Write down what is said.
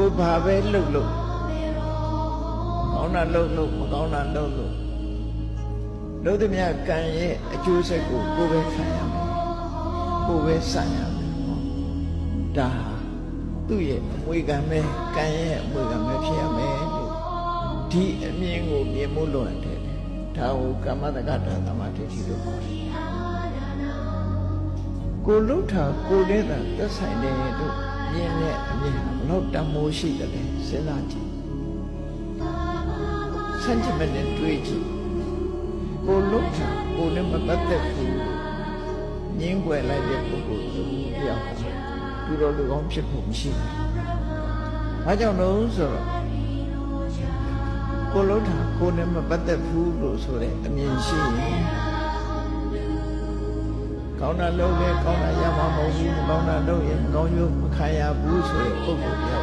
ကိုဘာပဲလှုပ်လို့ကောင်းတာလှုပ်လို့မကောင်းတာလှုပ်လို့လှုပ်သည်များကံရဲ့အကျိုးဆက်ကိုကိုပဲခံရမယ်ကိုပဲဆန့်ရမယ်ဒါသူ့ရဲ့အမွေကံပဲကံရဲ့အမွေကံပဲဖြစ်ရမယ်လို့ဒီအမြင်ကိုမြင်မှုလွန်တယ်ဒါကိုကမ္မတက္ကတာသမာဓိရှိလို့ခေါ်တယ်ကိုလှုပ်တာကိုလည်းသာသက်ဆိုင်တယ်လို့မြင်တဲ့အမြင်ဘလို့တမိုးရှိတယ်စဉ်းစားကြည့်စัจ jament နဲ့တွေးကြည့်ကိုလှုပ်တာကိုလည်းမပတ်သက်ဘူးငင်းွယ်လိုက်တဲ့ပုဂ္ဂိုလ်သူတယောက်သူတော်လူကောင်းဖြစ်ဖို့မရှိဘူး။ဘာကြောင့်လို့ဆိုတော့ကိုလှုပ်တာကိုလည်းမပတ်သက်ဘူးလို့ဆိုတဲ့အမြင်ရှိရင်ကောင်းတာလုပ်လဲကောင်းတာရမှာမဟုတ်ဘူးမကောင်းတာလုပ်ရင်မကောင်းကျိုးမခံရဘူးဆိုတဲ့ပုဂ္ဂိုလ်